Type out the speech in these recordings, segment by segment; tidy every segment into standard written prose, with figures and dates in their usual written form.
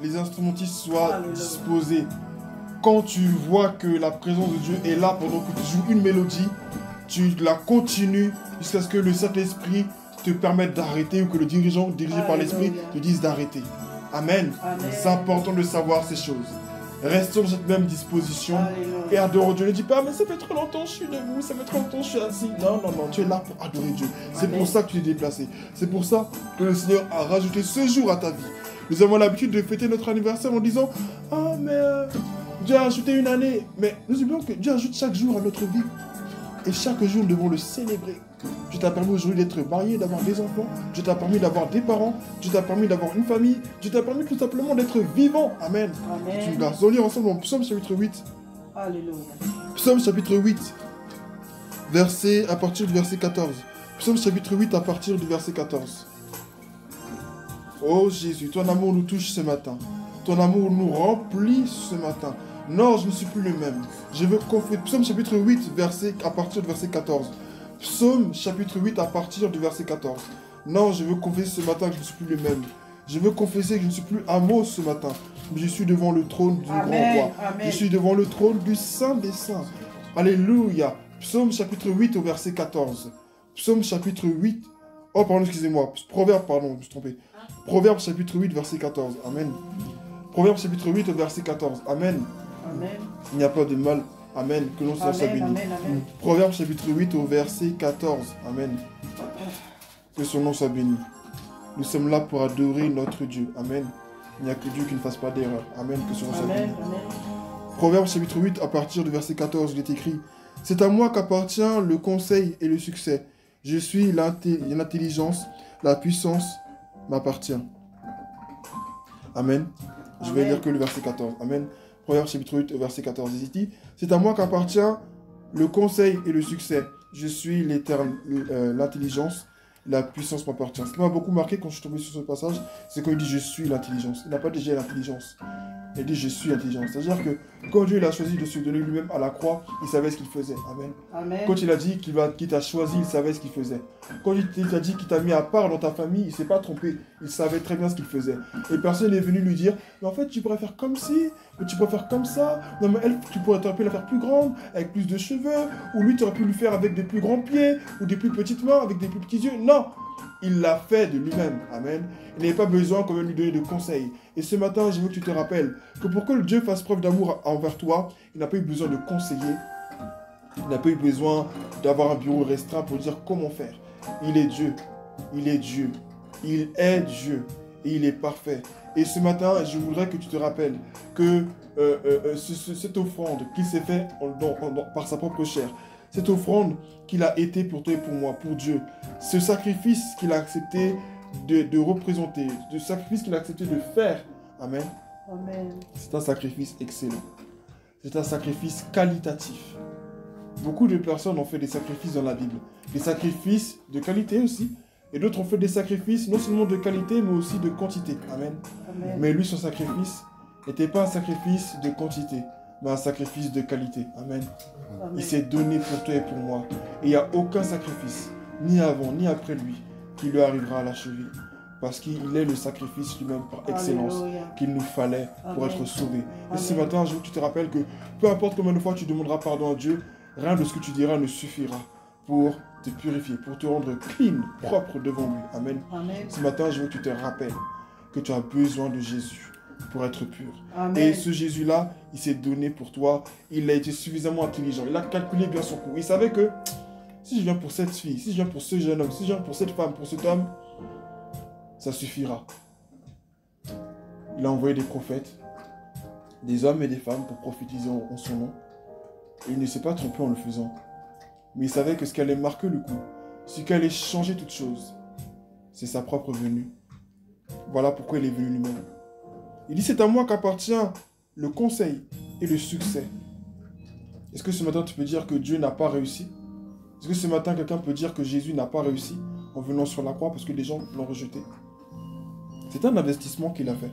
les instrumentistes soient disposés. Quand tu vois que la présence de Dieu est là pendant que tu joues une mélodie, tu la continues jusqu'à ce que le Saint-Esprit te permette d'arrêter ou que le dirigeant, dirigé par l'Esprit, te dise d'arrêter. Amen. C'est important de savoir ces choses. Restons dans cette même disposition et adorons Dieu. Ne dis pas, mais ça fait trop longtemps que je suis debout, ça fait trop longtemps que je suis assis. Non, non, non, tu es là pour adorer Dieu. C'est pour ça que tu es déplacé. C'est pour ça que le Seigneur a rajouté ce jour à ta vie. Nous avons l'habitude de fêter notre anniversaire en disant, ah, mais Dieu a ajouté une année. Mais nous oublions que Dieu ajoute chaque jour à notre vie. Et chaque jour, nous devons le célébrer. Dieu t'a permis aujourd'hui d'être marié, d'avoir des enfants. Dieu t'a permis d'avoir des parents. Dieu t'a permis d'avoir une famille. Dieu t'a permis tout simplement d'être vivant. Amen. Tu nous allons lire ensemble en Psaume chapitre 8. Alléluia. Psaume chapitre 8, à partir du verset 14. Psaume chapitre 8 à partir du verset 14. Oh Jésus, ton amour nous touche ce matin. Ton amour nous remplit ce matin. Non, je ne suis plus le même. Je veux confesser. Psaume chapitre 8, à partir du verset 14. Psaume chapitre 8 à partir du verset 14. Non, je veux confesser ce matin que je ne suis plus le même. Je veux confesser que je ne suis plus Amos ce matin. Mais je suis devant le trône du grand roi. Je suis devant le trône du Saint des Saints. Alléluia. Psaume chapitre 8 au verset 14. Psaume chapitre 8. Oh, pardon, excusez-moi. Proverbe, pardon, je me suis trompé. Proverbe chapitre 8, verset 14. Amen. Proverbe chapitre 8 au verset 14. Amen. Amen. Il n'y a pas de mal. Amen. Que l'on soit béni. Proverbe chapitre 8 au verset 14. Amen. Que son nom soit béni. Nous sommes là pour adorer notre Dieu. Amen. Il n'y a que Dieu qui ne fasse pas d'erreur. Amen. Que son nom soit béni. Proverbe chapitre 8 à partir du verset 14, il est écrit: c'est à moi qu'appartient le conseil et le succès. Je suis l'intelligence, la puissance m'appartient. Amen. Je vais lire que le verset 14. Amen. Proverbe chapitre 8, verset 14. Il dit: c'est à moi qu'appartient le conseil et le succès. Je suis l'intelligence, la puissance m'appartient. Ce qui m'a beaucoup marqué quand je suis tombé sur ce passage, c'est quand il dit je suis l'intelligence. Il n'a pas déjà l'intelligence. Il dit je suis l'intelligence. C'est-à-dire que quand Dieu il a choisi de se donner lui-même à la croix, il savait ce qu'il faisait. Amen. Amen. Quand il a dit qu'il t'a choisi, il savait ce qu'il faisait. Quand il t'a dit qu'il t'a mis à part dans ta famille, il ne s'est pas trompé. Il savait très bien ce qu'il faisait. Et personne n'est venu lui dire, mais en fait tu pourrais faire comme ci, mais tu pourrais faire comme ça. Non mais elle, tu aurais pu la faire plus grande, avec plus de cheveux. Ou lui, tu aurais pu le faire avec des plus grands pieds, ou des plus petites mains, avec des plus petits yeux. Non, il l'a fait de lui-même. Amen. Il n'avait pas besoin quand même de lui donner de conseils. Et ce matin, je veux que tu te rappelles que pour que Dieu fasse preuve d'amour envers toi, il n'a pas eu besoin de conseiller. Il n'a pas eu besoin d'avoir un bureau restreint pour dire comment faire. Il est Dieu. Il est Dieu. Il est Dieu. Et il est parfait. Et ce matin, je voudrais que tu te rappelles que cette offrande qu'il s'est faite par sa propre chair, cette offrande qu'il a été pour toi et pour moi, pour Dieu, ce sacrifice qu'il a accepté de représenter, ce sacrifice qu'il a accepté de faire, amen. Amen. C'est un sacrifice excellent. C'est un sacrifice qualitatif. Beaucoup de personnes ont fait des sacrifices dans la Bible. Des sacrifices de qualité aussi. Et d'autres ont fait des sacrifices non seulement de qualité, mais aussi de quantité. Amen. Amen. Mais lui, son sacrifice n'était pas un sacrifice de quantité, mais un sacrifice de qualité. Amen. Amen. Il s'est donné pour toi et pour moi. Et il n'y a aucun sacrifice, ni avant, ni après lui, qui lui arrivera à l'achever. Parce qu'il est le sacrifice lui-même par excellence qu'il nous fallait pour être sauvés. Et ce matin, je veux que tu te rappelles que peu importe combien de fois tu demanderas pardon à Dieu, rien de ce que tu diras ne suffira pour te purifier, pour te rendre clean, propre devant lui. Amen. Amen. Ce matin, je veux que tu te rappelles que tu as besoin de Jésus pour être pur. Amen. Et ce Jésus-là, il s'est donné pour toi. Il a été suffisamment intelligent. Il a calculé bien son coût. Il savait que si je viens pour cette fille, si je viens pour ce jeune homme, si je viens pour cette femme, pour cet homme, ça suffira. Il a envoyé des prophètes, des hommes et des femmes pour prophétiser en son nom. Et il ne s'est pas trompé en le faisant. Mais il savait que ce qui allait marquer le coup, ce qui allait changer toute chose, c'est sa propre venue. Voilà pourquoi il est venu lui-même. Il dit, c'est à moi qu'appartient le conseil et le succès. Est-ce que ce matin tu peux dire que Dieu n'a pas réussi? Est-ce que ce matin quelqu'un peut dire que Jésus n'a pas réussi en venant sur la croix parce que les gens l'ont rejeté? C'est un investissement qu'il a fait.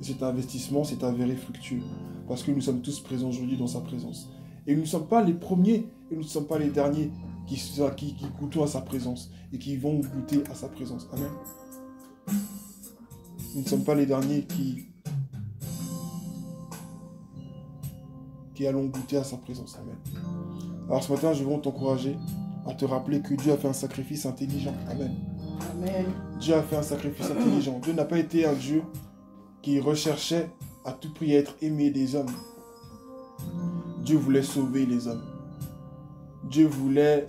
Et cet investissement s'est avéré fructueux parce que nous sommes tous présents aujourd'hui dans sa présence. Et nous ne sommes pas les premiers et nous ne sommes pas les derniers qui goûtons à sa présence et qui vont goûter à sa présence. Amen. Nous ne sommes pas les derniers qui qui allons goûter à sa présence. Amen. Alors ce matin, je veux t'encourager à te rappeler que Dieu a fait un sacrifice intelligent. Amen. Amen. Dieu a fait un sacrifice intelligent. Dieu n'a pas été un Dieu qui recherchait à tout prix à être aimé des hommes. Dieu voulait sauver les hommes. Dieu voulait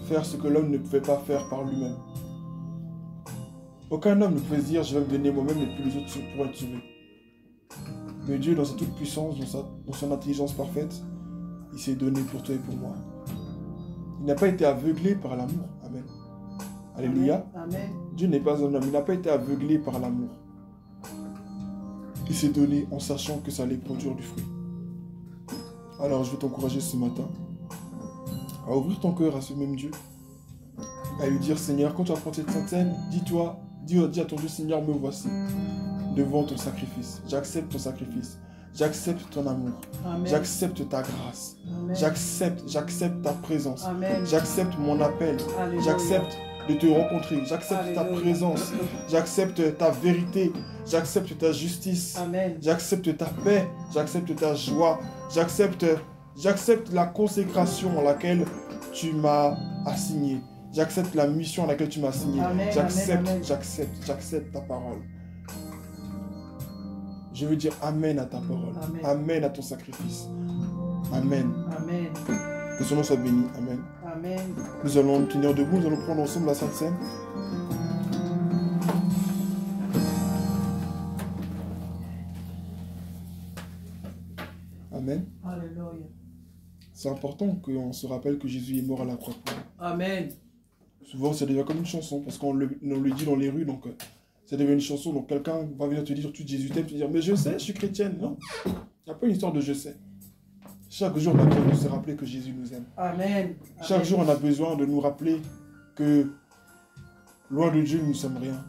faire ce que l'homme ne pouvait pas faire par lui-même. Aucun homme ne pouvait se dire, je vais me donner moi-même et puis les autres pourront être sauvés. Mais Dieu, dans sa toute puissance, dans son intelligence parfaite, il s'est donné pour toi et pour moi. Il n'a pas été aveuglé par l'amour. Amen. Alléluia. Amen. Dieu n'est pas un homme. Il n'a pas été aveuglé par l'amour. Il s'est donné en sachant que ça allait produire du fruit. Alors je veux t'encourager ce matin à ouvrir ton cœur à ce même Dieu. À lui dire, Seigneur, quand tu vas prendre cette sainte scène, dis à ton Dieu, Seigneur, me voici devant ton sacrifice. J'accepte ton sacrifice. J'accepte ton amour. J'accepte ta grâce. J'accepte ta présence. J'accepte mon appel. J'accepte de te rencontrer. J'accepte ta présence. J'accepte ta vérité. J'accepte ta justice. J'accepte ta paix. J'accepte ta joie. J'accepte la consécration à laquelle tu m'as assigné. J'accepte la mission à laquelle tu m'as assigné. J'accepte ta parole. Je veux dire Amen à ta parole. Amen à ton sacrifice. Amen. Amen. Que son nom soit béni. Amen. Amen. Nous allons nous tenir debout. Nous allons prendre ensemble la Sainte Seine. Amen. Alléluia. C'est important qu'on se rappelle que Jésus est mort à la croix. Amen. Souvent, ça devient comme une chanson, parce qu'on le dit dans les rues, donc ça devient une chanson. Donc quelqu'un va venir te dire, tu Jésus t'aime, tu vas dire, mais je sais, je suis chrétienne. Non, il n'y a pas une histoire de je sais. Chaque jour, on a besoin de se rappeler que Jésus nous aime. Amen. Chaque jour, on a besoin de nous rappeler que loin de Dieu, nous ne sommes rien.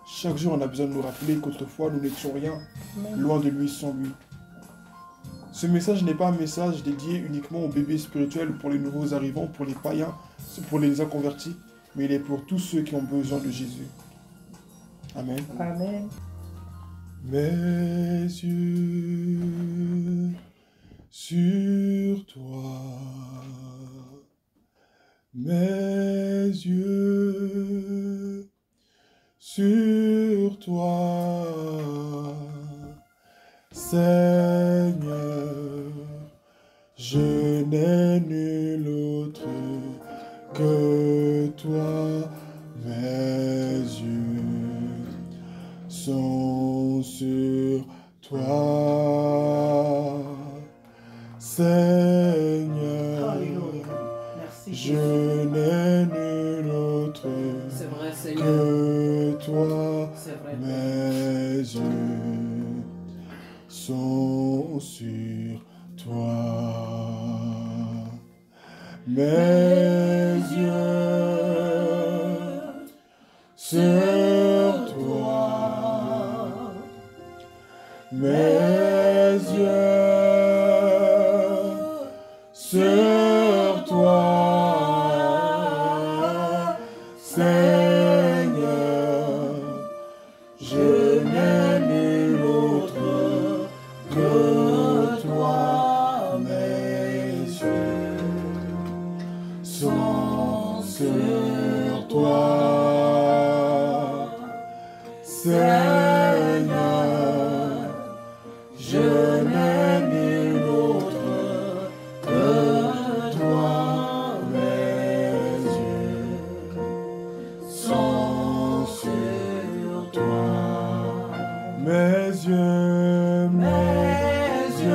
Chaque jour, on a besoin de nous rappeler qu'autrefois, nous n'étions rien, loin de lui, sans lui. Ce message n'est pas un message dédié uniquement aux bébés spirituels, pour les nouveaux arrivants, pour les païens, pour les inconvertis, mais il est pour tous ceux qui ont besoin de Jésus. Amen. Amen. Mes yeux sur toi, mes yeux sur toi, Seigneur, je n'ai nul autre que toi, mes yeux sont sur toi, Seigneur. Alléluia. Merci. Je n'ai nul autre que toi, mes yeux sont sur toi, mes yeux sur toi, mes yeux sur toi, Seigneur, je n'ai nul autre que toi, mes yeux sont sur toi, Seigneur, je n'ai nul autre que toi, mes yeux sont sur toi, mes yeux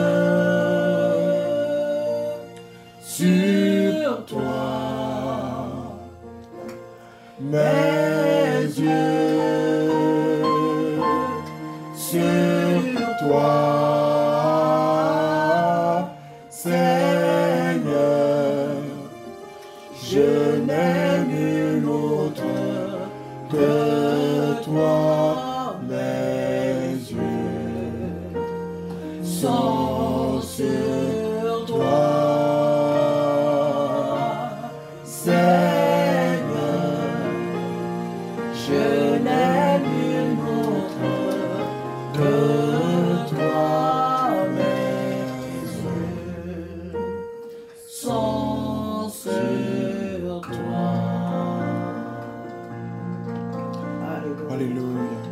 sur toi, mes yeux sur toi, Seigneur, je n'ai nul autre que toi, mes yeux sont sur toi, Seigneur, je n'ai nul autre que toi, mes sur toi. Alléluia. Alléluia.